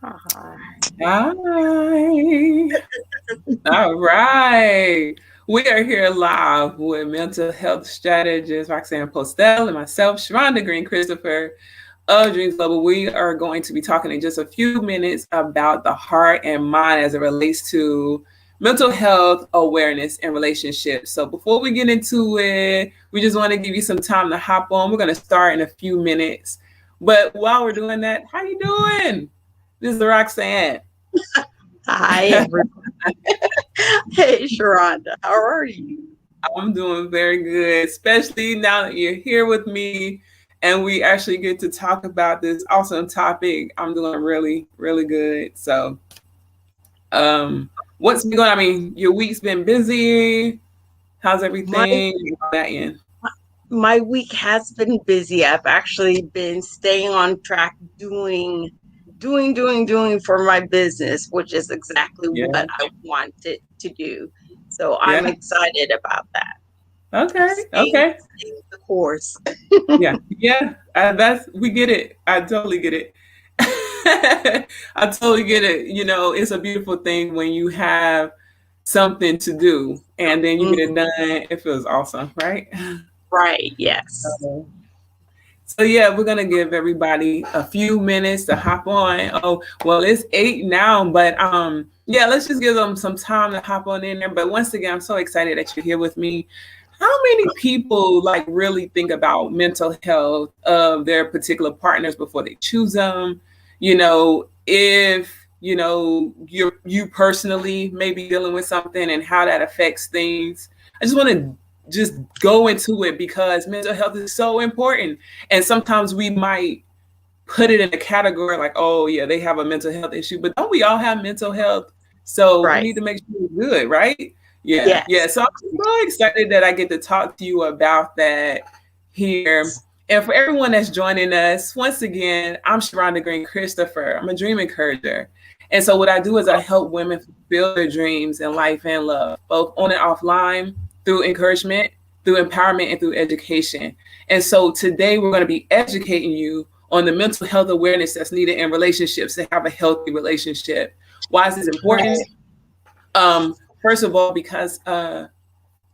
Hi. All right. We are here live with mental health strategist Roxanne Postel and myself, Sharonda Green Christopher of Dreams Global. We are going to be talking in just a few minutes about the heart and mind as it relates to mental health awareness and relationships. So before we get into it, we just want to give you some time to hop on. We're going to start in a few minutes. But while we're doing that, how you doing? This is Roxanne. Hi, everyone. Hey, Sharonda, how are you? I'm doing very good, especially now that you're here with me and we actually get to talk about this awesome topic. I'm doing really, really good. So, what's been going on? I mean, your week's been busy. How's My everything? That in? my week has been busy. I've actually been staying on track doing for my business, which is exactly Yeah. what I wanted to do. So I'm Yeah. excited about that. Okay. Okay. Staying the course. Yeah. Yeah. We get it. I totally get it. I totally get it. You know, it's a beautiful thing when you have something to do and then you get it Mhm. done. It feels awesome, right? Right, yes. So yeah, we're gonna give everybody a few minutes to hop on. Oh, well, it's 8 now, but yeah, let's just give them some time to hop on in there. But once again, I'm so excited that you're here with me. How many people like really think about mental health of their particular partners before they choose them? You know, if you personally may be dealing with something and how that affects things. I just want to just go into it because mental health is so important. And sometimes we might put it in a category like, oh, yeah, they have a mental health issue, but don't we all have mental health? So we Right. need to make sure we're good, right? Yeah, yeah. Yes. So I'm so excited that I get to talk to you about that here. And for everyone that's joining us, once again, I'm Sharonda Green Christopher. I'm a dream encourager. And so what I do is I help women fulfill their dreams in life and love, both on and offline, through encouragement, through empowerment, and through education. And so today we're going to be educating you on the mental health awareness that's needed in relationships to have a healthy relationship. Why is this important? Right. First of all, because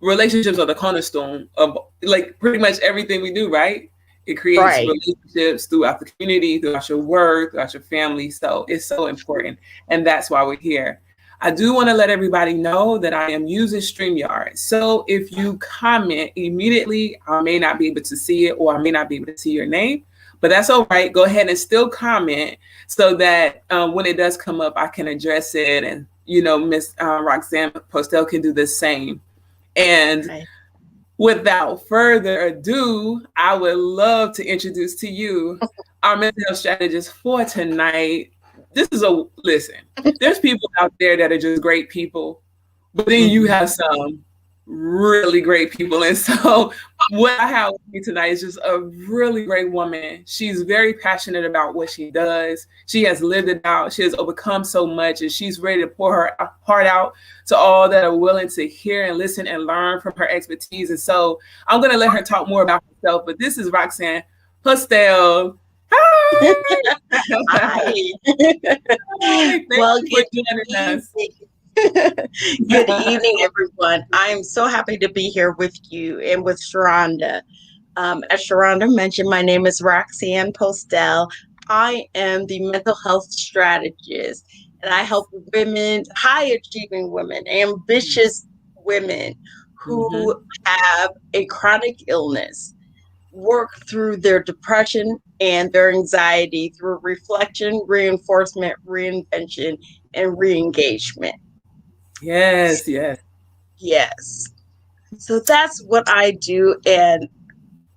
relationships are the cornerstone of like pretty much everything we do, right? It creates Right. relationships throughout the community, throughout your work, throughout your family. So it's so important. And that's why we're here. I do want to let everybody know that I am using StreamYard. So if you comment immediately, I may not be able to see it or I may not be able to see your name, but that's all right. Go ahead and still comment so that when it does come up, I can address it. And, Miss Roxanne Postel can do the same. And Right. without further ado, I would love to introduce to you our mental health strategist for tonight. This is a listen. There's people out there that are just great people, but then you Mhm. have some really great people. And so, what I have with me tonight is just a really great woman. She's very passionate about what she does. She has lived it out. She has overcome so much, and she's ready to pour her heart out to all that are willing to hear and listen and learn from her expertise. And so, I'm going to let her talk more about herself. But this is Roxanne Postel. Hi! Hi. Hi! Thank Well, you for good joining us. evening. Good evening, everyone. I'm so happy to be here with you and with Sharonda. As Sharonda mentioned, my name is Roxanne Postel. I am the mental health strategist, and I help women, high achieving women, ambitious women who Mhm. have a chronic illness work through their depression and their anxiety through reflection, reinforcement, reinvention, and re-engagement. Yes, yes. Yes. So that's what I do. And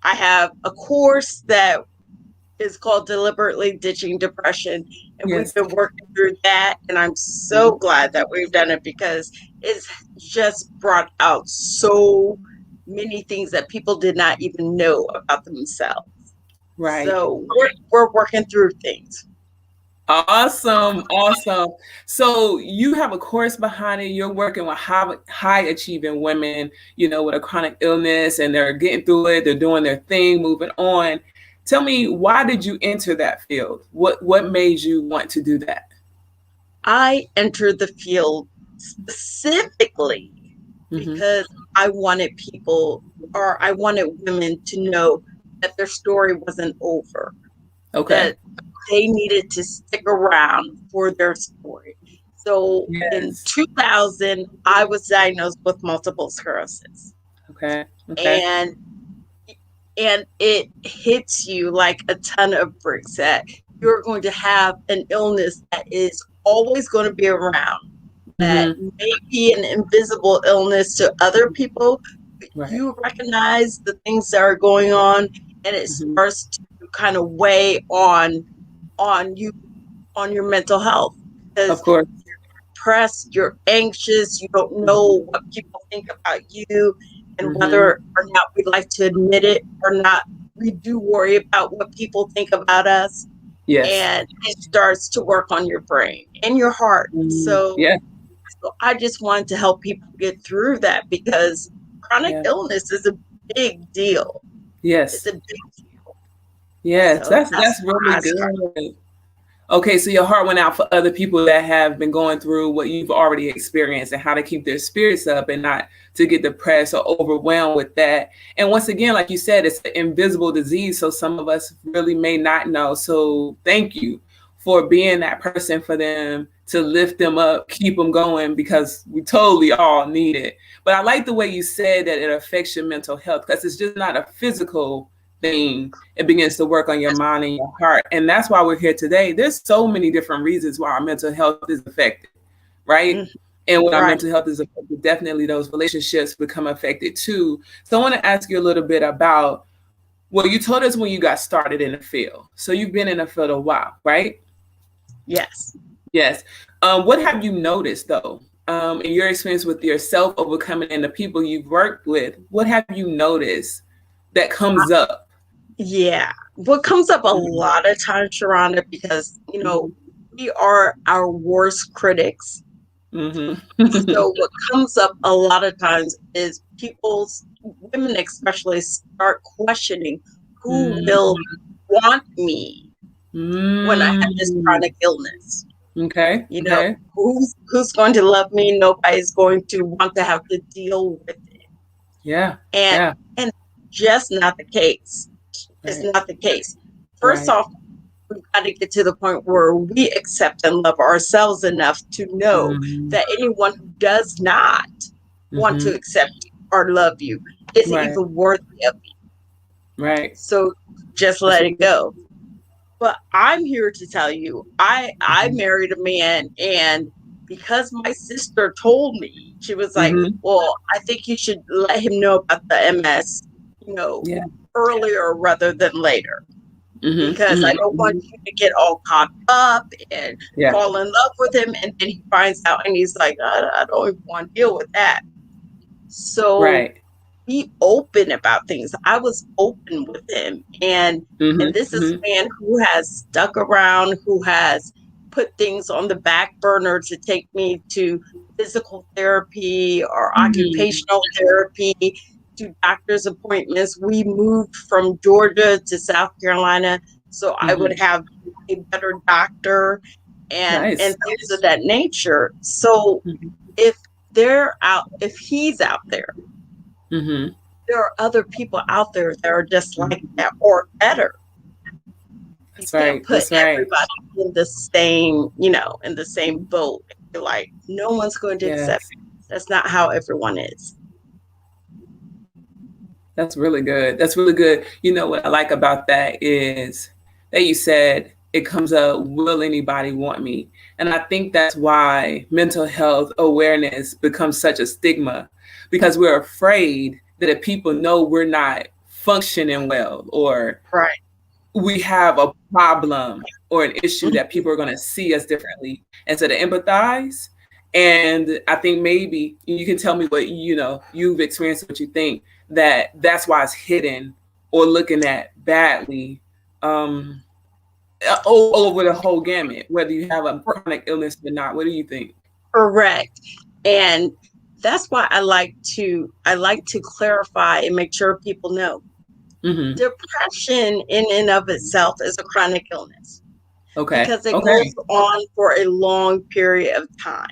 I have a course that is called Deliberately Ditching Depression. And we've Yes. been working through that. And I'm so Mhm. glad that we've done it because it's just brought out so many things that people did not even know about themselves. Right. So we're working through things. Awesome. Awesome. So you have a course behind it. You're working with high achieving women, with a chronic illness and they're getting through it. They're doing their thing, moving on. Tell me, why did you enter that field? What made you want to do that? I entered the field specifically Mm-hmm. because I wanted people, or I wanted women to know that their story wasn't over, Okay. that they needed to stick around for their story. So in Yes. 2000, I was diagnosed with multiple sclerosis. Okay. Okay. And it hits you like a ton of bricks that you're going to have an illness that is always going to be around, that Mm-hmm. may be an invisible illness to other people, but Right. you recognize the things that are going on, and it Mm-hmm. starts to kind of weigh on you, on your mental health, Of because course. depressed, you're anxious, you don't know what people think about you, and Mm-hmm. whether or not we like to admit it or not, we do worry about what people think about us, Yes. and it starts to work on your brain and your heart. Mm, So, yeah. so I just wanted to help people get through that, because chronic Yeah. illness is a big deal. It's Yes. a big deal. Yes. So that's That's why really I started. good. Okay, so your heart went out for other people that have been going through what you've already experienced and how to keep their spirits up and not to get depressed or overwhelmed with that. And once again, like you said, it's an invisible disease. So some of us really may not know. So thank you for being that person for them to lift them up, keep them going, because we totally all need it. But I like the way you said that it affects your mental health, because it's just not a physical thing. It begins to work on your mind and your heart. And that's why we're here today. There's so many different reasons why our mental health is affected, right? Mhm. And when our Right. mental health is affected, definitely those relationships become affected too. So I want to ask you a little bit about, well, you told us when you got started in the field. So you've been in the field a while, right? Yes. Yes. What have you noticed though? In your experience with yourself overcoming and the people you've worked with, what have you noticed that comes up? Yeah. What comes up a Mhm. lot of times, Sharonda, because, we are our worst critics. Mhm. So what comes up a lot of times is women especially, start questioning who will Mm. want me when I have this Mm. chronic illness. Okay. You know, Okay. who's going to love me? Nobody's going to want to have to deal with it. Yeah. And Yeah. and just not the case. It's Right. not the case. First Right. off, we've got to get to the point where we accept and love ourselves enough to know Mhm. that anyone who does not want to Mhm. accept you or love you isn't Right. even worthy of you. Right. So just That's let it go. But I'm here to tell you, I mhm. married a man, and because my sister told me, she was like, Mhm. "Well, I think you should let him know about the MS, Yeah. earlier rather than later, Mhm. because I Mhm. don't want Mhm. you to get all caught up and Yeah. fall in love with him." And then he finds out and he's like, I don't even want to deal with that. So Right. be open about things. I was open with him. And Mhm. this is Mhm. a man who has stuck around, who has put things on the back burner to take me to physical therapy or Mhm. occupational therapy, to doctor's appointments. We moved from Georgia to South Carolina so I would Mhm. have a better doctor, and Nice. things of that nature. So Mhm. if if he's out Mhm. there are other people out there that are just like Mhm. that or better. You That's can't right. put That's right. everybody in the same boat. You're like, no one's going to accept Yes. you. That's not how everyone is. That's really good. That's really good. You know what I like about that is that you said it comes up, will anybody want me? And I think that's why mental health awareness becomes such a stigma, because we're afraid that if people know we're not functioning well, or Right. we have a problem or an issue, that people are going to see us differently. And so to empathize, and I think maybe you can tell me what you've experienced, what you think, that's why it's hidden or looking at badly, um, over the whole gamut, whether you have a chronic illness or not. What do you think? Correct. And that's why I like to clarify and make sure people know. Mm-hmm. Depression in and of itself is a chronic illness Okay. because it Okay. goes on for a long period of time.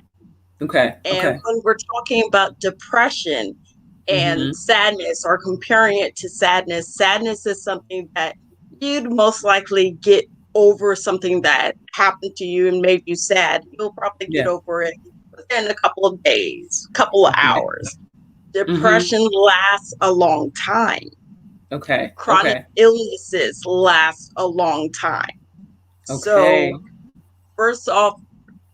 Okay. And Okay. when we're talking about depression Mm-hmm. and sadness, or comparing it to sadness, sadness is something that you'd most likely get over something that happened to you and made you sad. You'll probably get Yeah. over it within a couple of days, couple of Okay. hours. Mm-hmm. Depression lasts a long time. Okay. Chronic Okay. illnesses last a long time. Okay. So, first off,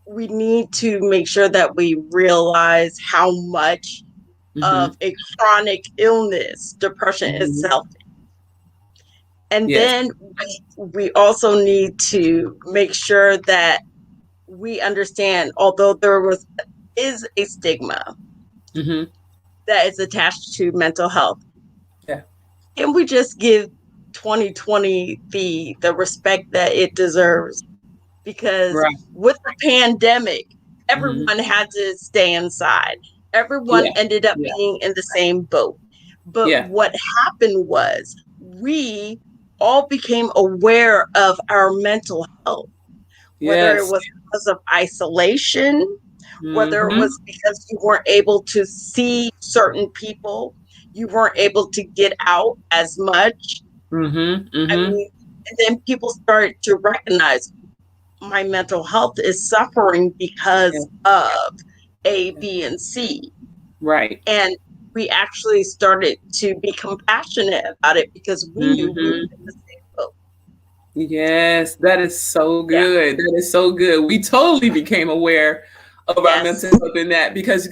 we need to make sure that we realize how much Mm-hmm. of a chronic illness depression Mm-hmm. itself. And Yes. then we also need to make sure that we understand, although is a stigma Mm-hmm. that is attached to mental health, Yeah. can we just give 2020 the respect that it deserves? Because Right. with the pandemic, Mm-hmm. everyone had to stay inside. Everyone Yeah. ended up Yeah. being in the same boat. But Yeah. what happened was we all became aware of our mental health, whether it Yes. was because of isolation, whether it Mm-hmm. was because you weren't able to see certain people, you weren't able to get out as much. Mm-hmm. I Mm-hmm. mean, and then people started to recognize my mental health is suffering Yeah. because of A, B, and C. Right. And we actually started to be compassionate about it because we knew we were Mm-hmm. in the same boat. Yes, that is so Yeah. good. That is so good. We totally became aware of our Yes. mental health in that because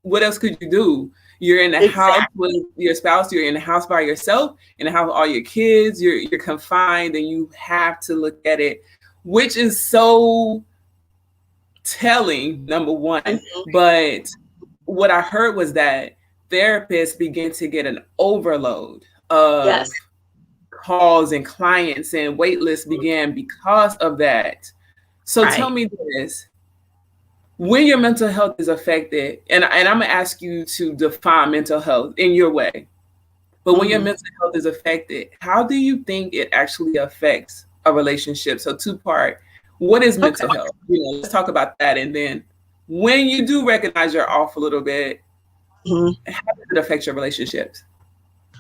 what else could you do? You're in the house Exactly. with your spouse, you're in the house by yourself, in the house with all your kids, you're confined, and you have to look at it, which is so telling, number one. Mhm. But what I heard was that therapists begin to get an overload Yes. of calls and clients, and wait lists began because of that. So tell Right. me this, when your mental health is affected, and I'm gonna ask you to define mental health in your way, but when your Mhm. mental health is affected, how do you think it actually affects a relationship? So two-part, what is Okay. mental health? Let's talk about that. And then when you do recognize you're off a little bit, Mhm. how does it affect your relationships?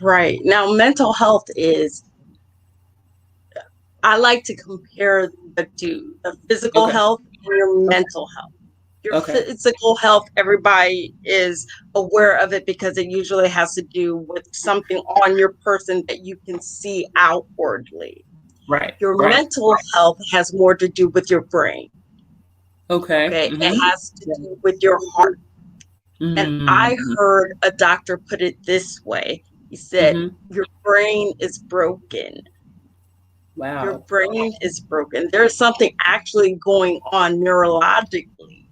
Right. Now, mental health is, I like to compare the two, the physical Okay. health and your mental health. Your Okay. physical health, everybody is aware of it because it usually has to do with something on your person that you can see outwardly. Right. Your Right. mental health has more to do with your brain. Okay. Okay. It Mm-hmm. has to do with your heart. And I Mm-hmm. heard a doctor put it this way. He said, Mm-hmm. your brain is broken. Your Wow. brain is broken. There's something actually going on neurologically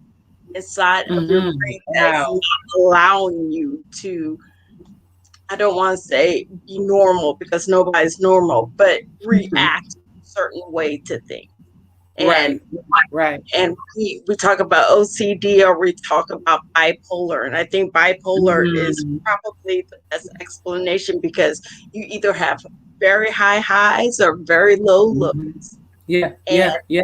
inside of your Mm-hmm. brain that's Wow. not allowing you to, I don't want to say be normal because nobody's normal, but Mhm. react a certain way to things. And Right. Right. we talk about OCD, or we talk about bipolar. And I think bipolar is Mm. probably the best explanation because you either have very high highs or very low Mhm. lows. Yeah. And Yeah. Yeah.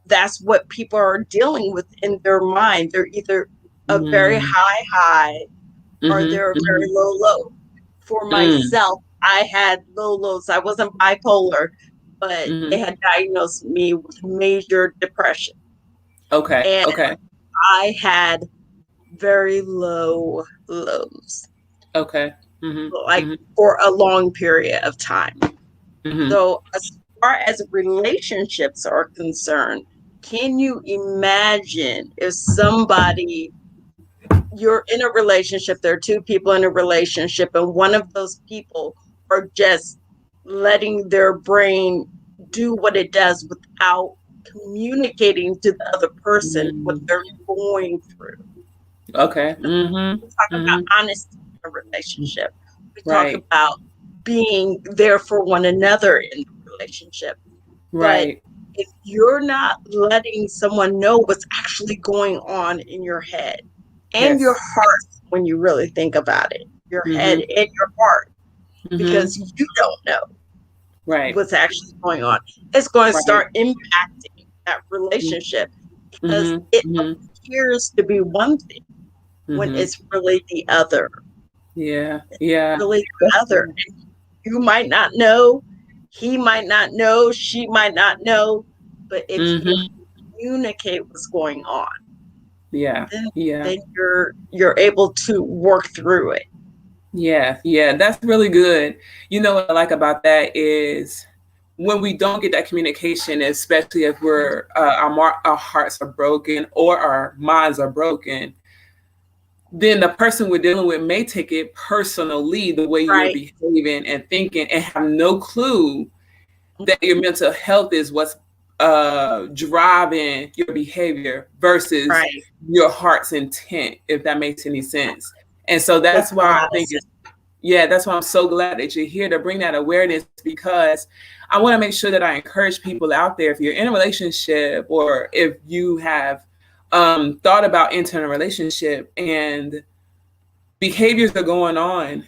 that's what people are dealing with in their mind. They're either a very Mm. high or Mhm. they're a very Mhm. low. For Mm. myself, I had low lows. I wasn't bipolar, but they Mhm. had diagnosed me with major depression. Okay. And Okay. I had very low lows, Okay. Mhm. like Mhm. for a long period of time. Mhm. So, as far as relationships are concerned, can you imagine if you're in a relationship, there are two people in a relationship, and one of those people are just letting their brain do what it does without communicating to the other person what Mm. they're going through? Okay. Mhm. We talk about Mhm. honesty in a relationship. We talk Right. about being there for one another in the relationship. But Right. if you're not letting someone know what's actually going on in your head and your Yes. heart, when you really think about it, your head Mhm. and your heart, because you don't know what's actually going on. It's going to start impacting that relationship because it appears to be one thing when it's really the other. Yeah. Really the other. You might not know, he might not know, she might not know, but if you communicate what's going on, then you're able to work through it. Yeah, that's really good. You know what I like about that is when we don't get that communication, especially if we're our hearts are broken or our minds are broken, then the person we're dealing with may take it personally the way you're behaving and thinking and have no clue that your mental health is what's driving your behavior versus your heart's intent, if that makes any sense. And so that's why I think that's why I'm so glad that you're here to bring that awareness, because I want to make sure that I encourage people out there, if you're in a relationship or if you have thought about entering a relationship and behaviors are going on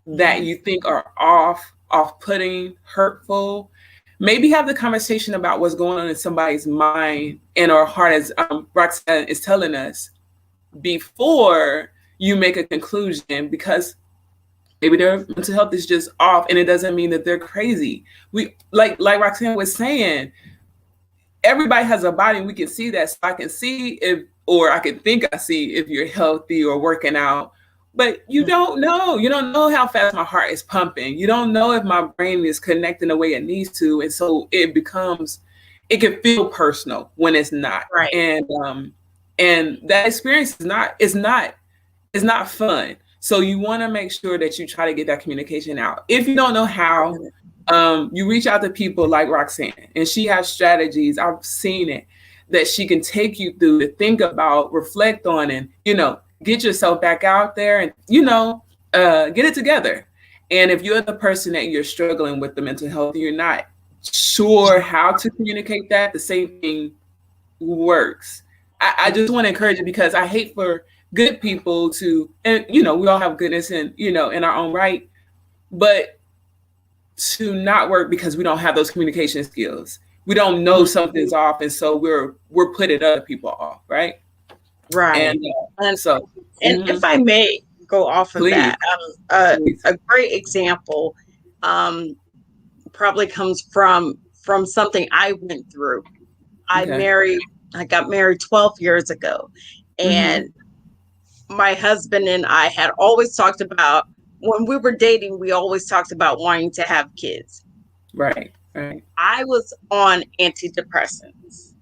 that you think are off-putting, hurtful, maybe have the conversation about what's going on in somebody's mind and or heart, as Roxanne is telling us, before you make a conclusion, because maybe their mental health is just off and it doesn't mean that they're crazy. We like Roxanne was saying, everybody has a body and we can see that. So I can see I can think I see if you're healthy or working out, but you don't know. You don't know how fast my heart is pumping. You don't know if my brain is connecting the way it needs to. And so it can feel personal when it's not. Right. And that experience is not fun. So you want to make sure that you try to get that communication out. If you don't know how, you reach out to people like Roxanne, and she has strategies. I've seen it that she can take you through to think about, reflect on, and, get yourself back out there and, get it together. And if you're the person that you're struggling with the mental health, you're not sure how to communicate that, the same thing works. I just want to encourage you, because I hate for good people to, and we all have goodness in our own right, but to not work because we don't have those communication skills. We don't know something's off, and so we're putting other people off, right? Right. And so, if I may go off of that, a great example probably comes from something I went through. I got married 12 years ago, and my husband and I had always talked about, when we were dating, we always talked about wanting to have kids. Right. I was on antidepressants.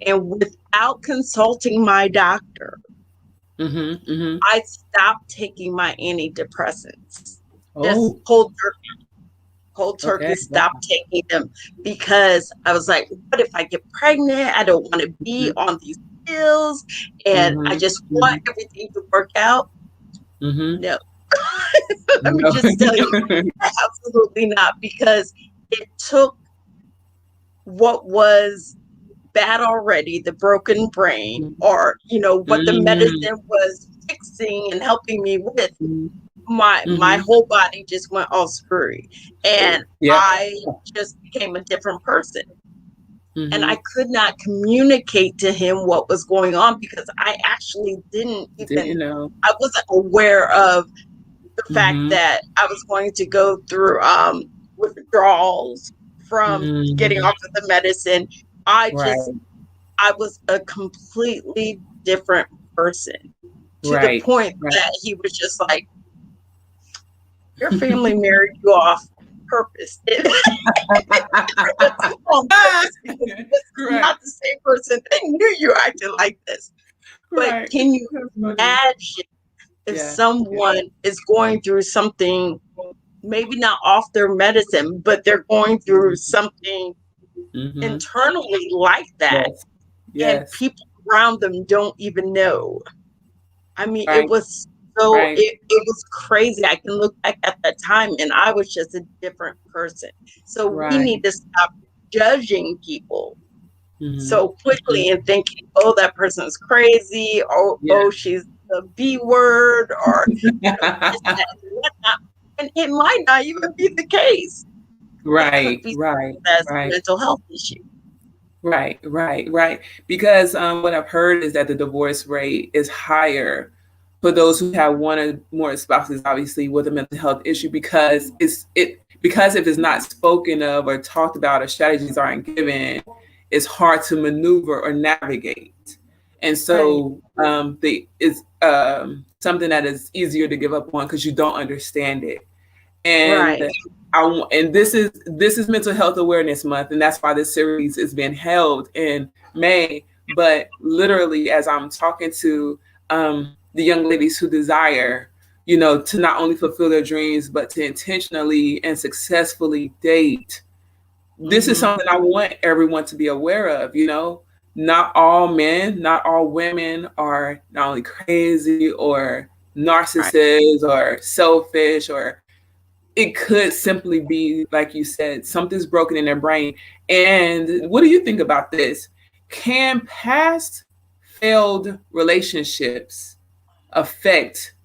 And without consulting my doctor, I stopped taking my antidepressants. Just cold turkey, stopped taking them, because I was like, what if I get pregnant? I don't want to be on these pills, and I just want everything to work out. No. Let me just tell you, absolutely not, because it took what was bad already, the broken brain, or what the medicine was fixing and helping me with. My whole body just went all screwy, and I just became a different person. And I could not communicate to him what was going on, because I actually didn't know. I wasn't aware of the fact that I was going to go through withdrawals from getting off of the medicine. I was a completely different person, to the point that he was just like, your family married you off purpose. On purpose, because this is not the same person. They knew you acted like this. But can you imagine if someone is going through something, maybe not off their medicine, but they're going through something internally like that, and people around them don't even know? I mean, it was so, it was crazy. I can look back at that time, and I was just a different person. So we need to stop judging people so quickly and thinking, oh, that person's crazy, oh, she's the B word or this, that, and whatnot. And it might not even be the case. Right, It could be right, as a right. mental health issue. Right, right, right. Because what I've heard is that the divorce rate is higher for those who have one or more spouses, obviously with a mental health issue, because because if it's not spoken of or talked about or strategies aren't given, it's hard to maneuver or navigate. And Right. so it's something that is easier to give up on because you don't understand it. Right. And and this is Mental Health Awareness Month, and that's why this series is being held in May. But literally, as I'm talking to the young ladies who desire, to not only fulfill their dreams but to intentionally and successfully date, this is Mm-hmm. something I want everyone to be aware of. Not all men, not all women are not only crazy or Right. narcissists or selfish, or it could simply be, like you said, something's broken in their brain. And what do you think about this? Can past failed relationships affect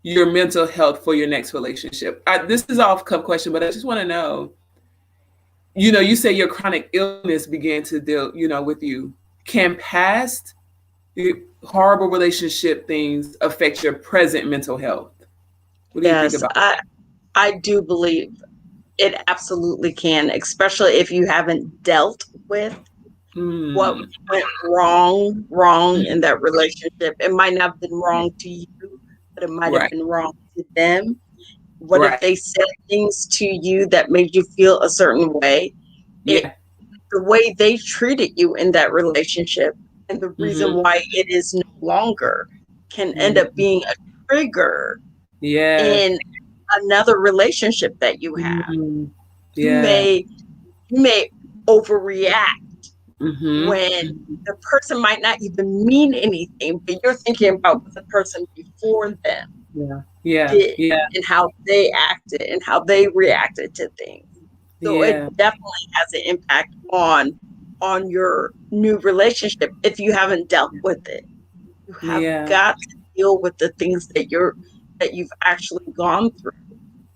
your mental health for your next relationship? This is off cuff question, but I just want to know. You say your chronic illness began to deal, with you. Can past horrible relationship things affect your present mental health? What do you think Yes, about I do believe it absolutely can, especially if you haven't dealt with what that? went wrong in that relationship. It might not have been wrong to you, but it might have Right, been wrong to them. What if right. they said things to you that made you feel a certain way? It Yeah. The way they treated you in that relationship and the reason Mm-hmm. why it is no longer can end up Mm-hmm. being a trigger Yeah. in another relationship that you have. Mm-hmm. You Yeah. may you may overreact Mm-hmm. when the person might not even mean anything, but you're thinking about what the person before them Yeah. Yeah. did Yeah. and how they acted and how they reacted to things. So it Yeah. definitely has an impact on your new relationship if you haven't dealt with it. You have Yeah. got to deal with the things that you've actually gone through,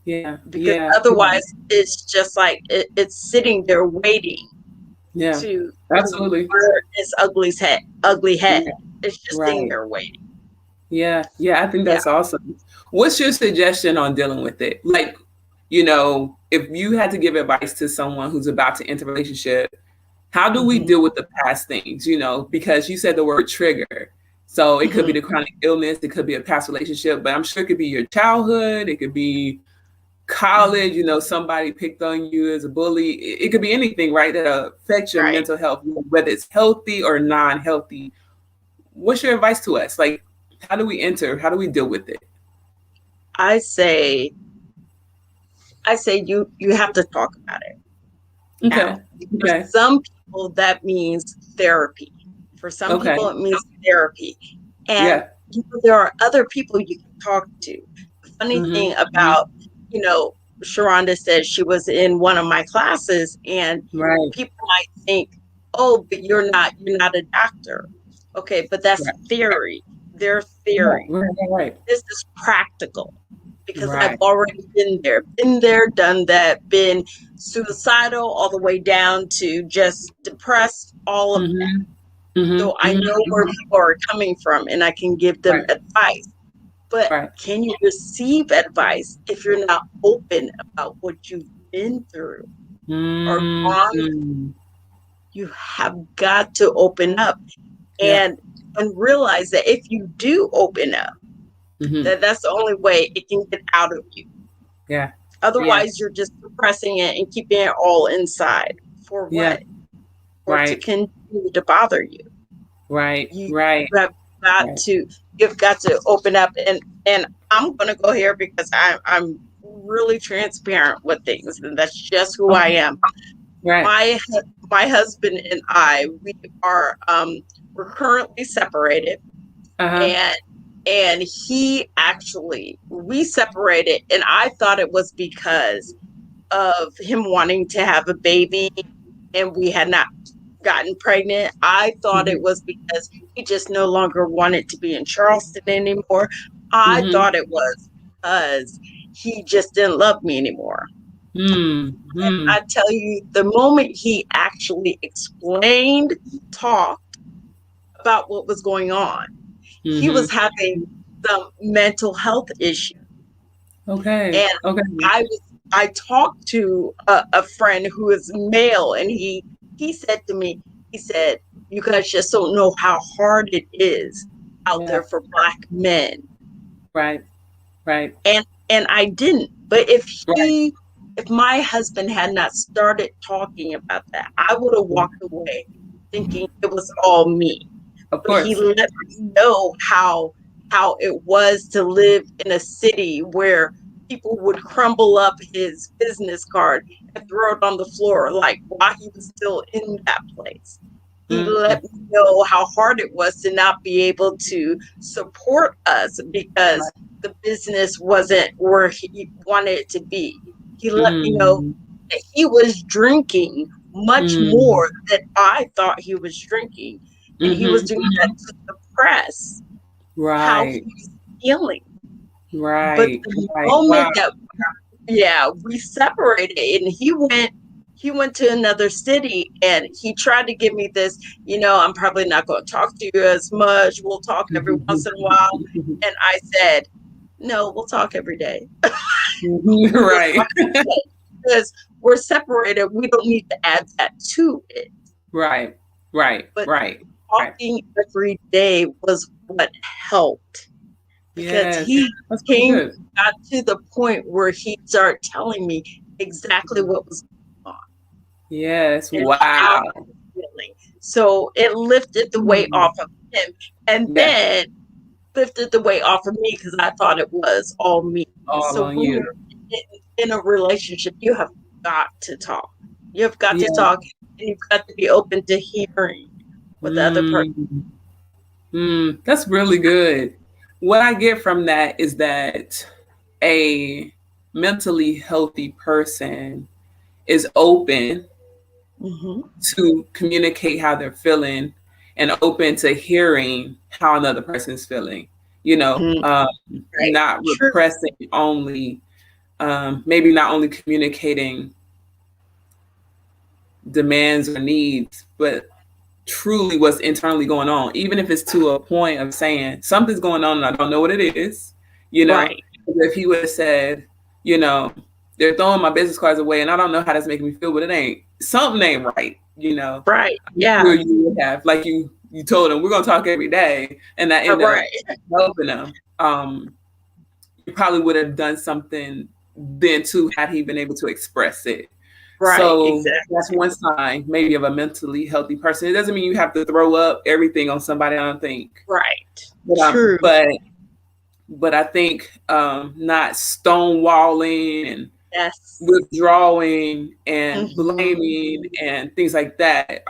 Yeah. because Yeah. otherwise it's just like it's sitting there waiting Yeah. to Absolutely. rear its ugly head. Yeah. It's just sitting Right. there waiting. Yeah. Yeah. I think Yeah. that's awesome. What's your suggestion on dealing with it? Like, if you had to give advice to someone who's about to enter a relationship, how do we Mhm. deal with the past things? Because you said the word trigger. So it could be Mhm. the chronic illness, it could be a past relationship, but I'm sure it could be your childhood, it could be college, somebody picked on you as a bully. It could be anything, right, that affects your Right. mental health, whether it's healthy or non-healthy. What's your advice to us? Like, how do we enter? How do we deal with it? I say you have to talk about it Okay. now. For Okay. some people that means therapy. For some Okay. people it means therapy. And Yeah. there are other people you can talk to. The funny thing Mm-hmm. about, Sharonda said she was in one of my classes and Right. people might think, oh, but you're not a doctor. Okay, but that's Right. theory. Their Right. theory. Right. This is practical because I've Right. already been there, done that, been suicidal all the way down to just depressed, all of that. Mm-hmm. Mm-hmm. So I know where Mm-hmm. people are coming from and I can give them Right. advice. But Right. can you receive advice if you're not open about what you've been through or gone? Mm-hmm. You have got to open up Yeah. and realize that if you do open up, Mm-hmm. that's the only way it can get out of you. Yeah. Yeah. Otherwise, you're just suppressing it and keeping it all inside. For Yeah. what? For it to Right. continue to bother you. Right. You Right. have got Right. to you've got to open up, and I'm gonna go here because I'm really transparent with things, and that's just who I Okay. am. Right. My husband and I, we're currently separated, Uh-huh. and we separated, and I thought it was because of him wanting to have a baby, and we had not gotten pregnant. I thought it was because he just no longer wanted to be in Charleston anymore. I thought it was because he just didn't love me anymore. Mm-hmm. I tell you, the moment he actually talked about what was going on, he was having some mental health issue. Okay. And Okay. I talked to a friend who is male, and he said to me, he said, "You guys just don't know how hard it is out there for Black men." Right. Right. And I didn't. But if my husband had not started talking about that, I would have walked away thinking it was all me. Of But he course. let me know how it was to live in a city where people would crumble up his business card and throw it on the floor, like while he was still in that place. He let me know how hard it was to not be able to support us because the business wasn't where he wanted it to be. He let me know that he was drinking much more than I thought he was drinking. And he was doing that to suppress how he was feeling. Right. But the moment that we separated, and he went to another city, and he tried to give me this, I'm probably not going to talk to you as much. We'll talk every once in a while. And I said, no, we'll talk every day. Right. Because we're separated. We don't need to add that to it. Right. Right. But right. talking every day was what helped. Because he got to the point where he started telling me exactly what was going on. Yes. Wow. So it lifted the weight off of him, and then lifted the weight off of me because I thought it was all me. All on you. In a relationship, you have got to talk. You have got to talk, and you've got to be open to hearing what the other person. That's really good. What I get from that is that a mentally healthy person is open to communicate how they're feeling and open to hearing how another person's feeling, not repressing only, maybe not only communicating demands or needs, but truly what's internally going on, even if it's to a point of saying something's going on and I don't know what it is, If he would have said, they're throwing my business cards away and I don't know how that's making me feel, but something ain't right, Right. Yeah. Sure you would have, like you told him, we're gonna talk every day, and that ended up helping him. You probably would have done something then too had he been able to express it. Right. So that's one sign maybe of a mentally healthy person. It doesn't mean you have to throw up everything on somebody, I don't think. Right. True. But I think not stonewalling and withdrawing and blaming and things like that.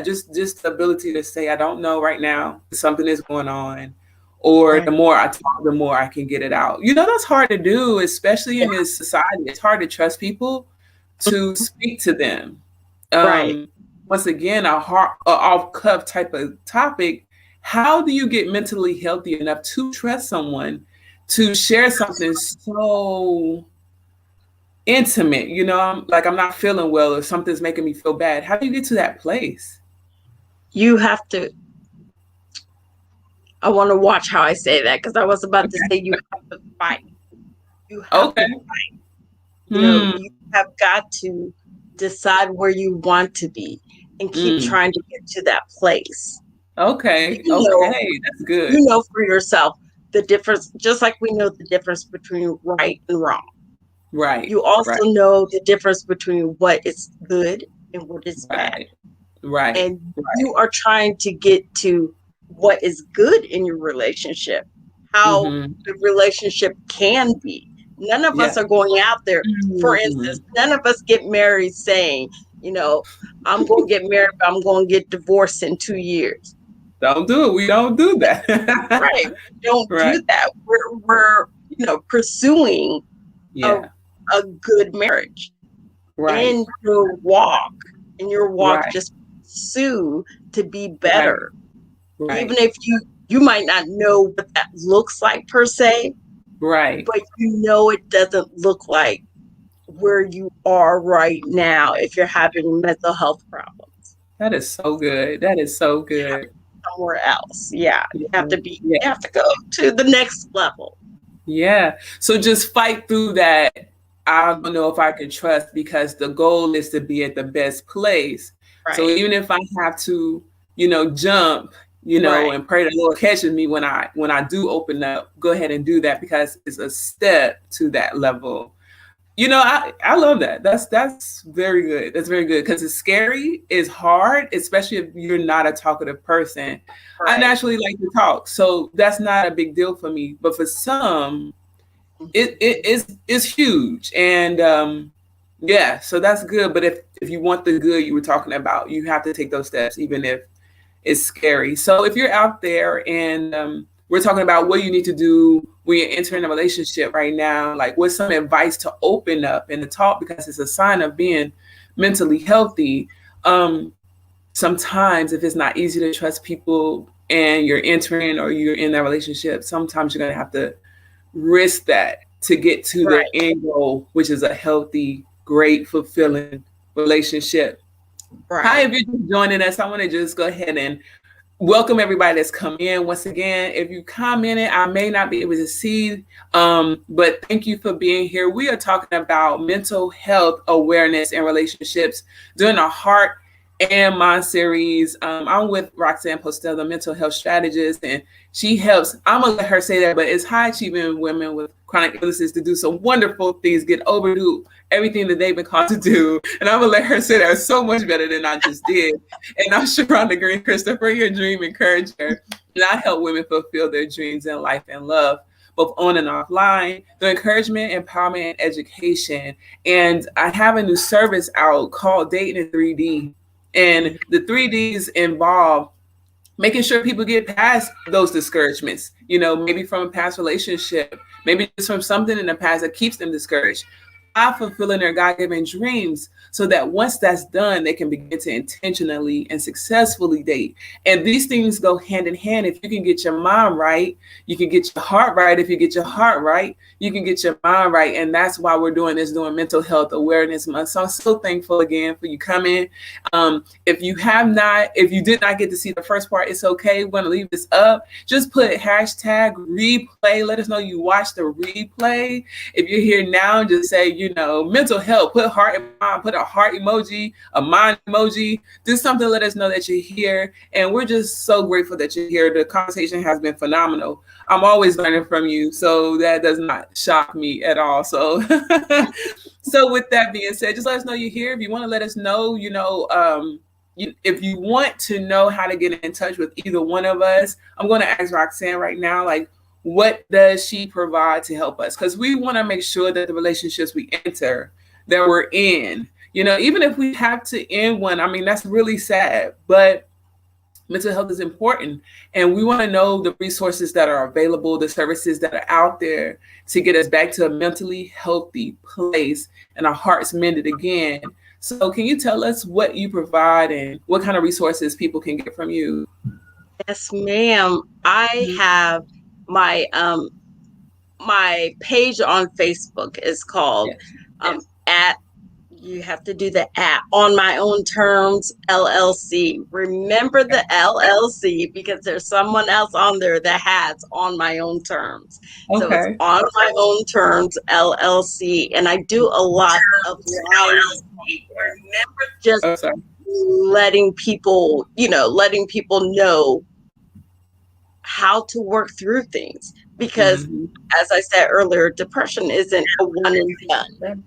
Just the ability to say, I don't know right now, something is going on. Or the more I talk, the more I can get it out. That's hard to do, especially in this society. It's hard to trust people to speak to them. Once again, a off-cuff type of topic. How do you get mentally healthy enough to trust someone to share something so intimate? I'm not feeling well or something's making me feel bad. How do you get to that place? You have to. I want to watch how I say that because I was about to say you have to fight. You have to fight. You have got to decide where you want to be and keep trying to get to that place. Okay. That's good. For yourself the difference, just like we know the difference between right and wrong. Right. You also know the difference between what is good and what is bad. Right. And you are trying to get to what is good in your relationship, how the relationship can be. None of us are going out there. For instance, none of us get married saying, I'm going to get married, but I'm going to get divorced in 2 years. Don't do it. We don't do that. Right. We don't do that. We're pursuing a good marriage. Right. In your walk, just pursue to be better. Right. Even if you might not know what that looks like per se, Right. but it doesn't look like where you are right now if you're having mental health problems. That is so good. That is so good. Somewhere else. Yeah. You have to go to the next level. Yeah. So just fight through that. I don't know if I can trust, because the goal is to be at the best place. Right. So even if I have to, jump, and pray the Lord catches me when I do open up, go ahead and do that, because it's a step to that level. I love that. That's very good. That's very good, because it's scary. It's hard, especially if you're not a talkative person. Right. I naturally like to talk, so that's not a big deal for me. But for some, it's huge, and so that's good. But if you want the good you were talking about, you have to take those steps, even if it's scary. So if you're out there and we're talking about what you need to do when you're entering a relationship right now, like what's some advice to open up and to talk, because it's a sign of being mentally healthy. Sometimes if it's not easy to trust people and you're entering or you're in that relationship, sometimes you're going to have to risk that to get to the end goal, which is a healthy, great, fulfilling relationship. Right. Hi, if you're joining us, I want to just go ahead and welcome everybody that's come in. Once again, if you commented, I may not be able to see, but thank you for being here. We are talking about mental health awareness and relationships during a Heart and Mind series. I'm with Roxanne Postel, the mental health strategist, and she helps, I'm going to let her say that, but it's high achieving women with chronic illnesses to do some wonderful things, get overdue everything that they've been called to do. And I'm going to let her say that so much better than I just did. And I'm Sharonda Green Christopher, your dream encourager. And I help women fulfill their dreams in life and love, both on and offline, through encouragement, empowerment, and education. And I have a new service out called Dating in 3D. And the 3Ds involve making sure people get past those discouragements, maybe from a past relationship, maybe just from something in the past that keeps them discouraged, by fulfilling their God-given dreams, so that once that's done, they can begin to intentionally and successfully date. And these things go hand in hand. If you can get your mind right, you can get your heart right. If you get your heart right, you can get your mind right. And that's why we're doing Mental Health Awareness Month. So I'm so thankful again for you coming. If you did not get to see the first part, it's okay. We're going to leave this up. Just put #replay. Let us know you watched the replay. If you're here now, just say, mental health, put heart in mind, put a heart emoji, a mind emoji, do something to let us know that you're here. And we're just so grateful that you're here. The conversation has been phenomenal. I'm always learning from you, so that does not shock me at all. So with that being said, just let us know you're here. If you want to let us know, if you want to know how to get in touch with either one of us, I'm going to ask Roxanne right now, what does she provide to help us? Because we want to make sure that the relationships we enter, that we're in, even if we have to end one, that's really sad, but mental health is important. And we want to know the resources that are available, the services that are out there to get us back to a mentally healthy place and our hearts mended again. So can you tell us what you provide and what kind of resources people can get from you? Yes, ma'am. I have my page on Facebook is called you have to do the On My Own Terms LLC. Remember the LLC, because there's someone else on there that has On My Own Terms. Okay. So it's On My Own Terms LLC, and I do a lot of just letting people know how to work through things. Because as I said earlier, depression isn't a one and done.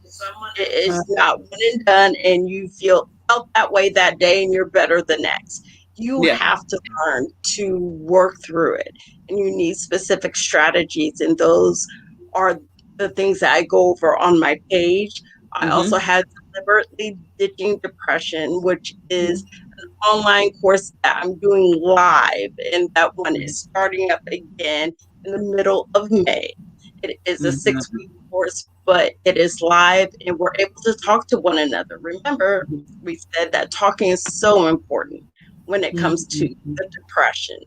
It's not one and done, and you felt that way that day and you're better the next. You have to learn to work through it, and you need specific strategies, and those are the things that I go over on my page. I also had Deliberately Ditching Depression, which is an online course that I'm doing live, and that one is starting up again in the middle of May. It is a 6-week course but it is live and we're able to talk to one another. Remember, we said that talking is so important when it comes to the depression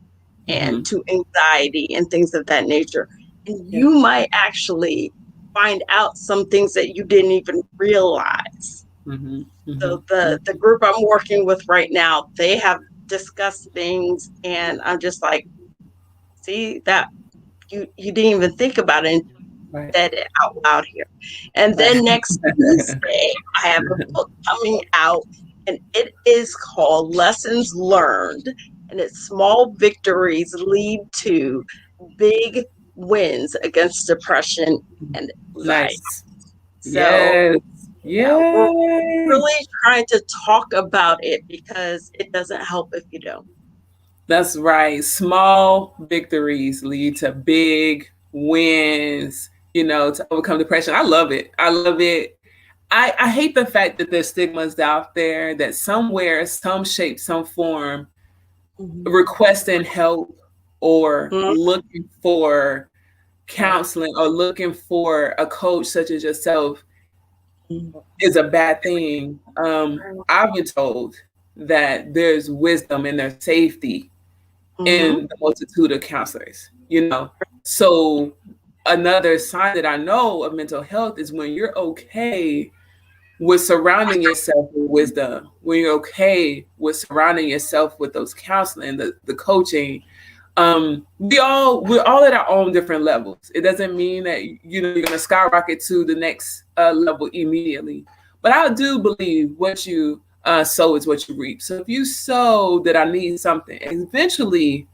and to anxiety and things of that nature. And you might actually find out some things that you didn't even realize. So the group I'm working with right now, they have discussed things, and I'm just like, see, that you didn't even think about it and said it out loud here. And then next Tuesday, I have a book coming out, and it is called Lessons Learned, and it's small victories lead to big wins against depression and anxiety. Nice. So we're really trying to talk about it because it doesn't help if you don't. That's right. Small victories lead to big wins, to overcome depression. I love it. I love it. I hate the fact that there's stigmas out there that somewhere, some shape, some form, requesting help or looking for counseling or looking for a coach such as yourself is a bad thing. I've been told that there's wisdom and there's safety in the multitude of counselors, So another sign that I know of mental health is when you're okay with surrounding yourself with wisdom, when you're okay with surrounding yourself with those counseling, the coaching. We're all at our own different levels. It doesn't mean that you're going to skyrocket to the next level immediately. But I do believe what you sow is what you reap. So if you sow that I need something, eventually,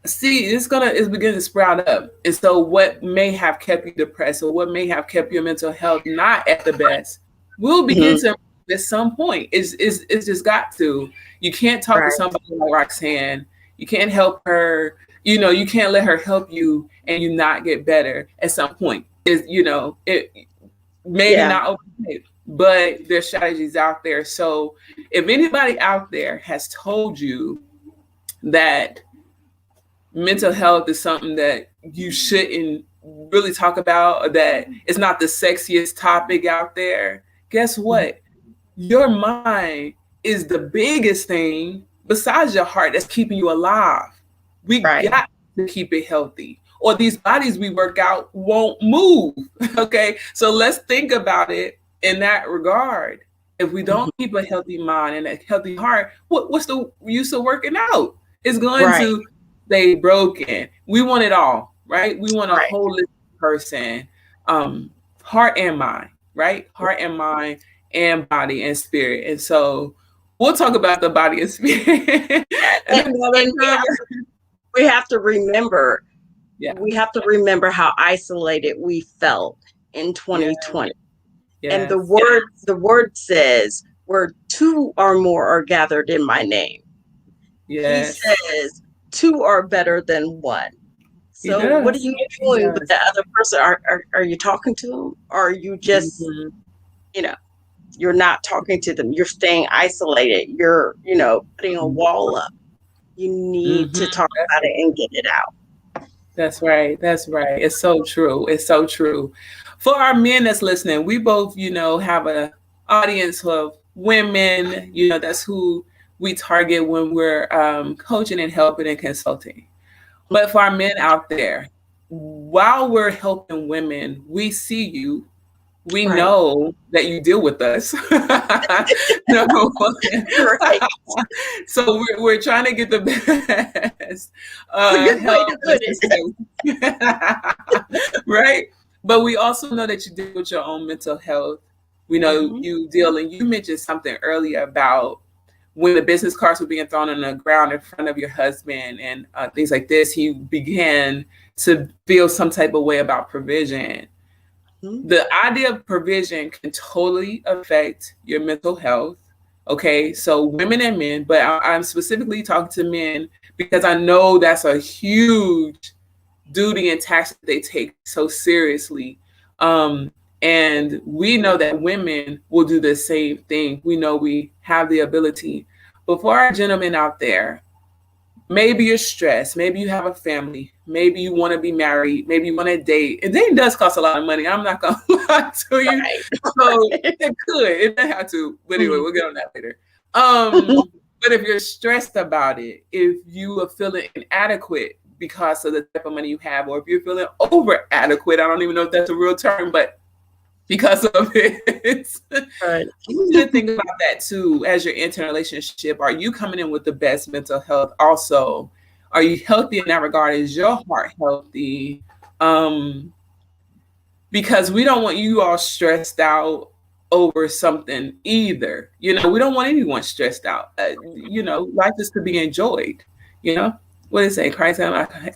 it's beginning to sprout up. And so what may have kept you depressed or what may have kept your mental health not at the best will begin to at some point. It's just got to. You can't talk to somebody like Roxanne. You can't help her. You can't let her help you and you not get better at some point. It maybe not okay, but there's strategies out there. So if anybody out there has told you that mental health is something that you shouldn't really talk about, or that it's not the sexiest topic out there, guess what? Your mind is the biggest thing besides your heart that's keeping you alive. We got to keep it healthy, or these bodies we work out won't move. Okay, so let's think about it in that regard. If we don't keep a healthy mind and a healthy heart, what's the use of working out? It's going to stay broken. We want it all, right? We want a holistic person, heart and mind, right? Heart and mind and body and spirit. And so we'll talk about the body and spirit. and we have to remember, we have to remember how isolated we felt in 2020. And the word says, where two or more are gathered in my name. He says, two are better than one. So what are you doing with the other person? Are you talking to them? Or are you just, you're not talking to them. You're staying isolated. You're, putting a wall up. You need to talk about it and get it out. That's right. That's right. It's so true. It's so true. For our men that's listening, we both, have an audience of women. That's who we target when we're coaching and helping and consulting. But for our men out there, while we're helping women, we see you. We know that you deal with us. So we're trying to get the best help. Right? But we also know that you deal with your own mental health. We know you deal, and you mentioned something earlier about when the business cards were being thrown on the ground in front of your husband and things like this, he began to feel some type of way about provision. The idea of provision can totally affect your mental health. Okay, so women and men, but I'm specifically talking to men because I know that's a huge duty and task that they take so seriously. And we know that women will do the same thing. We know we have the ability. But for our gentlemen out there, maybe you're stressed. Maybe you have a family. Maybe you want to be married. Maybe you want to date. And dating does cost a lot of money. I'm not going to lie to you. Right. So it could. It doesn't have to. But anyway, we'll get on that later. But if you're stressed about it, if you are feeling inadequate because of the type of money you have, or if you're feeling over adequate, I don't even know if that's a real term, but because of it, Right. you need to think about that too as you're entering a relationship. Are you coming in with the best mental health also? Are you healthy in that regard? Is your heart healthy? Because we don't want you all stressed out over something either. You know, we don't want anyone stressed out. You know, life is to be enjoyed. You know, what does it say? Christ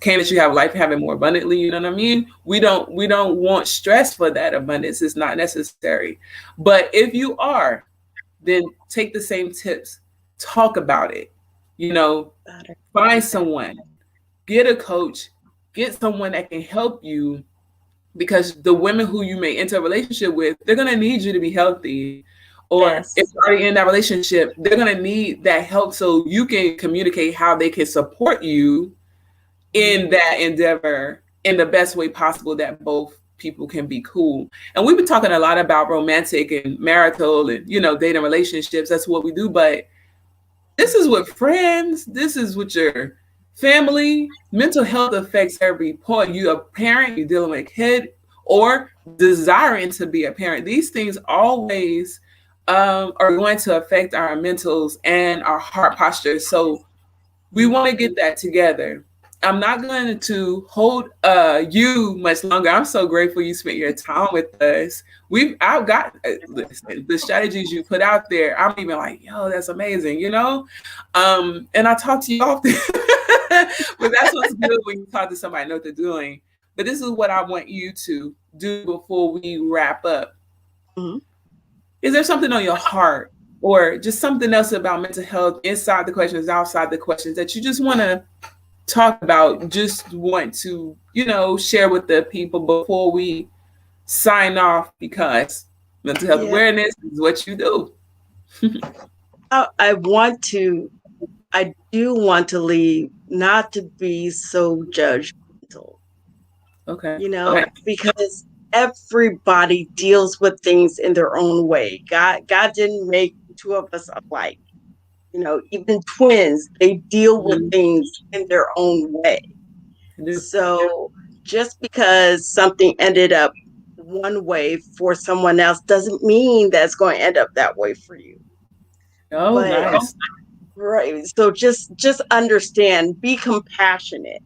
came that you have life, have it more abundantly. You know what I mean? We don't want stress for that abundance. It's not necessary. But if you are, then take the same tips. Talk about it. You know, find someone, get a coach, get someone that can help you. Because the women who you may enter a relationship with, they're going to need you to be healthy. Or Yes. if you're already in that relationship, they're going to need that help so you can communicate how they can support you in that endeavor in the best way possible that both people can be cool. And we've been talking a lot about romantic and marital and, you know, dating relationships. That's what we do. But this is with friends. This is with your family. Mental health affects every point. You're a parent, you're dealing with a kid, or desiring to be a parent. These things always are going to affect our mentals and our heart posture. So we want to get that together. I'm not going to hold you much longer. I'm so grateful you spent your time with us. I've got listen, the strategies you put out there. I'm even like, yo, that's amazing, you know? And I talk to you often, but that's what's good when you talk to somebody, know what they're doing. But this is what I want you to do before we wrap up. Mm-hmm. Is there something on your heart or just something else about mental health inside the questions, outside the questions that you just want to talk about, just want to, you know, share with the people before we sign off? Because mental health awareness is what you do. I do want to leave, not to be so judgmental. Okay. You know, because everybody deals with things in their own way. God didn't make two of us alike. You know, even twins, they deal with things in their own way. So just because something ended up one way for someone else doesn't mean that's going to end up that way for you. Oh, nice. Right. So just understand, be compassionate.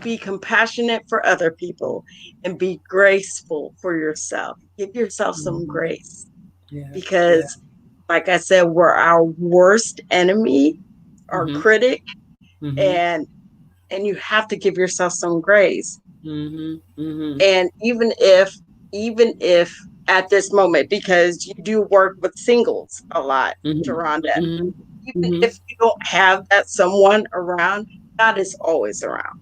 Be compassionate for other people and be graceful for yourself. Give yourself some grace. Because like I said, we're our worst enemy, our critic, and you have to give yourself some grace. And even if at this moment, because you do work with singles a lot, Sharonda, even if you don't have that someone around, God is always around.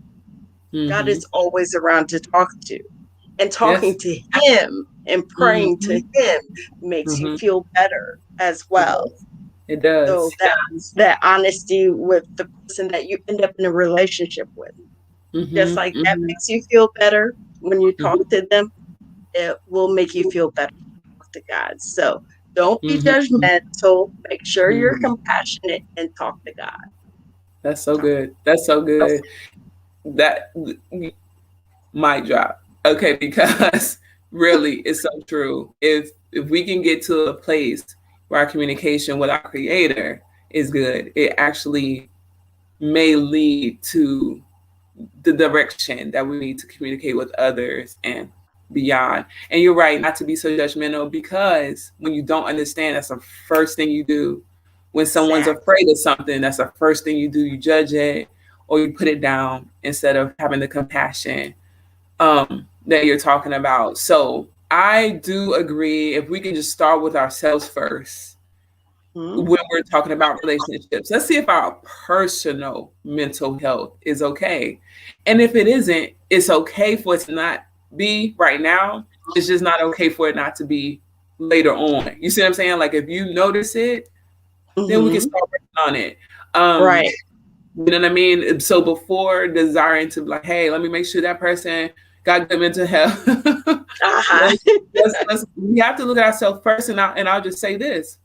God is always around to talk to. And talking to him and praying to him makes you feel better as well. It does. So that honesty with the person that you end up in a relationship with. Just like that makes you feel better when you talk to them, it will make you feel better to God. So don't be judgmental. Make sure you're compassionate and talk to God. That's so good. That's so good. That mic drop. Okay, because really it's so true. If we can get to a place where our communication with our creator is good, it actually may lead to the direction that we need to communicate with others and beyond. And you're right, not to be so judgmental, because when you don't understand, that's the first thing you do. When someone's afraid of something, that's the first thing you do. You judge it or you put it down instead of having the compassion that you're talking about. So I do agree, if we can just start with ourselves first when we're talking about relationships. Let's see if our personal mental health is okay. And if it isn't, it's okay for it to not be right now. It's just not okay for it not to be later on. You see what I'm saying? Like if you notice it, then we can start working on it. Right. You know what I mean? So before desiring to be like, hey, let me make sure that person got good mental health. We have to look at ourselves first, and I'll just say this.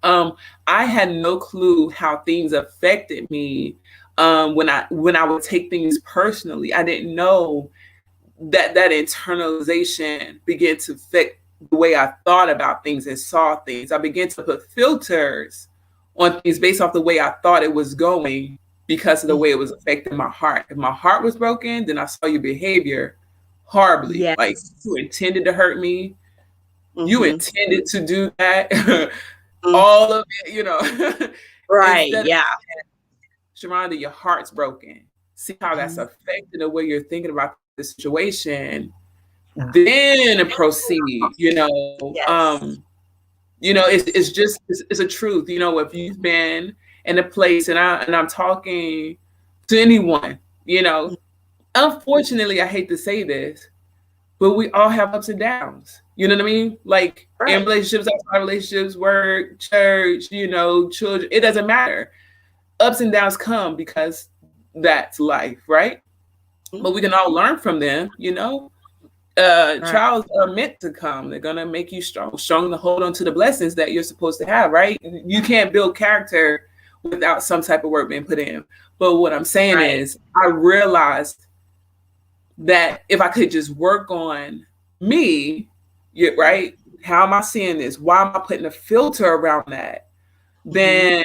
I had no clue how things affected me when I would take things personally. I didn't know that internalization began to affect the way I thought about things and saw things. I began to put filters on things based off the way I thought it was going because of the way it was affecting my heart. If my heart was broken, then I saw your behavior horribly. Yes. Like you intended to hurt me. You intended to do that. All of it, you know. Right. Yeah. Sharonda, your heart's broken. See how that's affecting the way you're thinking about the situation. Then proceed, you know. Yes. You know, it's a truth. You know, if you've been in a place, and I'm talking to anyone, you know, unfortunately, I hate to say this, but we all have ups and downs. You know what I mean? Like in relationships, outside relationships, work, church, you know, children, it doesn't matter. Ups and downs come because that's life, right? But we can all learn from them, you know. Trials are meant to come. They're gonna make you strong to hold on to the blessings that you're supposed to have, right? You can't build character without some type of work being put in. But what I'm saying is, I realized that if I could just work on me, right? How am I seeing this? Why am I putting a filter around that? Then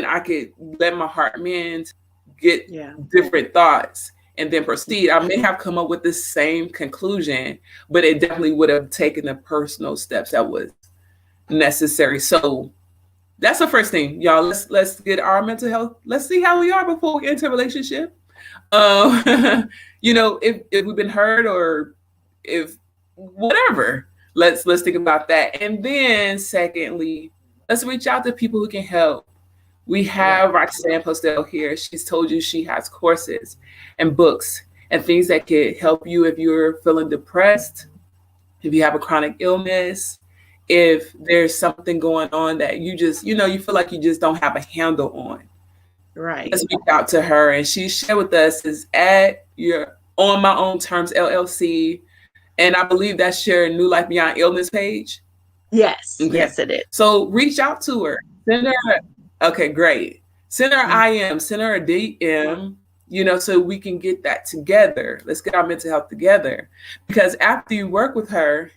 I could let my heart mend, get different thoughts, and then proceed. I may have come up with the same conclusion, but it definitely would have taken the personal steps that was necessary. So that's the first thing, y'all. Let's get our mental health. Let's see how we are before we enter a relationship. You know, if we've been hurt or if whatever, let's think about that. And then secondly, let's reach out to people who can help. We have Roxanne Postel here. She's told you she has courses and books and things that could help you if you're feeling depressed, if you have a chronic illness, if there's something going on that you just, you know, you feel like you just don't have a handle on. Right. Let's reach out to her. And she shared with us is at your On My Own Terms LLC. And I believe that's your New Life Beyond Illness page. Yes. Okay. Yes, it is. So reach out to her. Send her. Okay, great. Send her IM, send her a DM, you know, so we can get that together. Let's get our mental health together. Because after you work with her,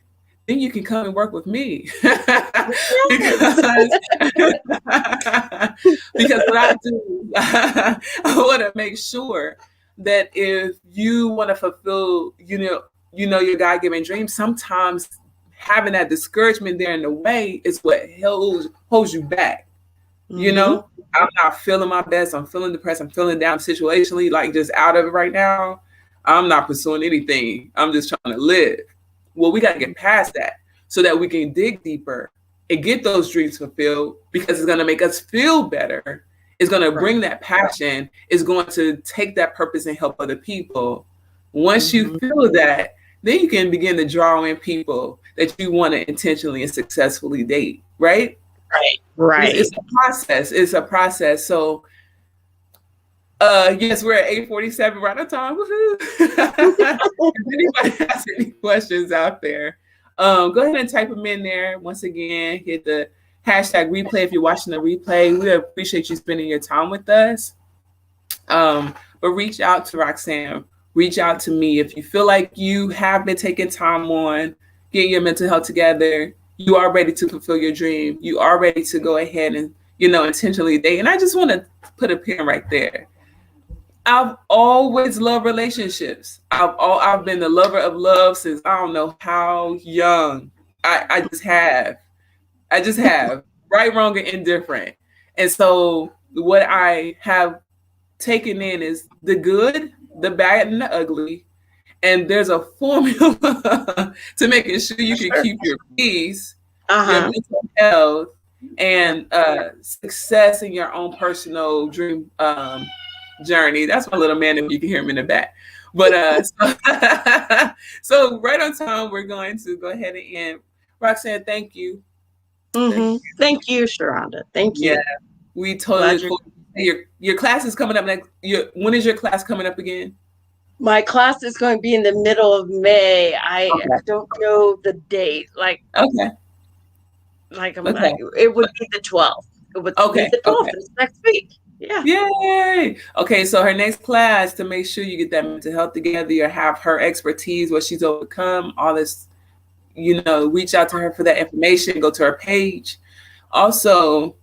then you can come and work with me. because what I do, I want to make sure that if you want to fulfill, you know, your God-given dream, sometimes having that discouragement there in the way is what holds you back. You know, I'm not feeling my best. I'm feeling depressed. I'm feeling down situationally, like just out of it right now. I'm not pursuing anything. I'm just trying to live. Well, we got to get past that so that we can dig deeper and get those dreams fulfilled, because it's going to make us feel better. It's going to bring that passion. It's going to take that purpose and help other people. Once you feel that, then you can begin to draw in people that you want to intentionally and successfully date, right? Right. It's a process. It's a process. So, yes, we're at 8:47, right on time. Woohoo! If anybody has any questions out there, go ahead and type them in there. Once again, hit the hashtag replay if you're watching the replay. We appreciate you spending your time with us. But reach out to Roxanne. Reach out to me if you feel like you have been taking time on getting your mental health together. You are ready to fulfill your dream. You are ready to go ahead and, you know, intentionally date. And I just want to put a pin right there. I've always loved relationships. I've been the lover of love since I don't know how young. I just have. Right, wrong, and indifferent. And so what I have taken in is the good, the bad, and the ugly. And there's a formula to making sure you can keep your peace, your mental health, and success in your own personal dream journey. That's my little man, if you can hear him in the back. But so right on time, we're going to go ahead and end. Roxanne, thank you. Thank you, Sharonda. Thank you. Yeah, we totally your class is coming up next. When is your class coming up again? My class is going to be in the middle of May. I don't know the date. Like okay. It would be the 12th. It would be the 12th. Okay. It's next week. Yeah. Yay. Okay, so her next class, to make sure you get that mental health together, you have her expertise, what she's overcome, all this, reach out to her for that information, go to her page. Also,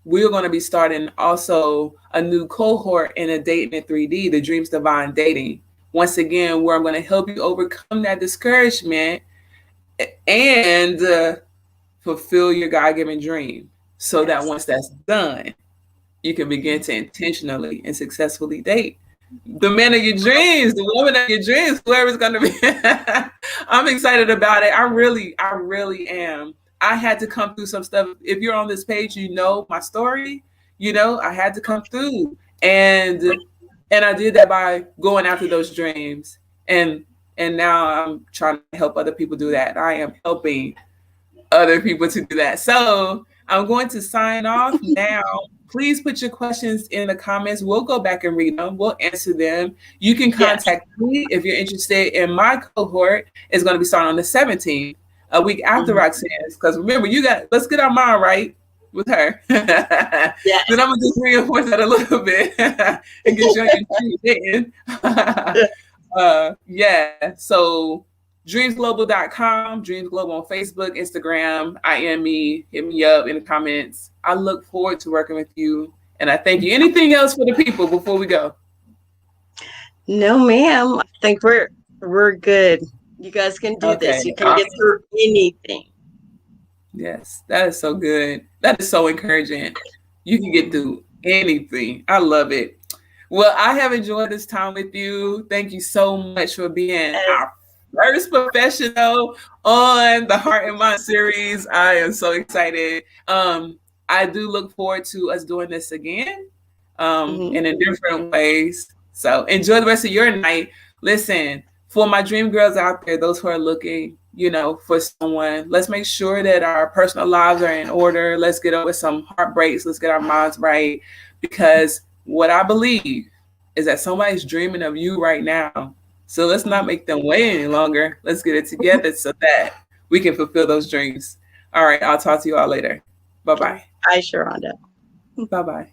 we're going to be starting also a new cohort in a dating in 3D, the Dreams Divine Dating. Once again, where I'm going to help you overcome that discouragement and fulfill your God-given dream, so that once that's done, you can begin to intentionally and successfully date the man of your dreams, the woman of your dreams, whoever's going to be. I'm excited about it. I really am. I had to come through some stuff. If you're on this page, you know my story. I had to come through, and I did that by going after those dreams. And now I'm trying to help other people do that. I am helping other people to do that. So I'm going to sign off now. Please put your questions in the comments. We'll go back and read them. We'll answer them. You can contact me if you're interested in my cohort. It's going to be starting on the 17th, a week after Roxanne's. Because remember, let's get our mind right with her. Then I'm going to just reinforce that a little bit and get you on your So dreamsglobal.com, Dreams Global on Facebook, Instagram, IM me, hit me up in the comments. I look forward to working with you, and I thank you. Anything else for the people before we go? No, ma'am. I think we're good. You guys can do this. You can get through anything. Yes, that is so good. That is so encouraging. You can get through anything. I love it. Well, I have enjoyed this time with you. Thank you so much for being our first professional on the Heart and Mind series. I am so excited. I do look forward to us doing this again and in different ways. So enjoy the rest of your night. Listen, for my dream girls out there, those who are looking, for someone, let's make sure that our personal lives are in order. Let's get over some heartbreaks. Let's get our minds right. Because what I believe is that somebody's dreaming of you right now. So let's not make them wait any longer. Let's get it together so that we can fulfill those dreams. All right. I'll talk to you all later. Bye-bye. Bye, Sharonda. Bye-bye.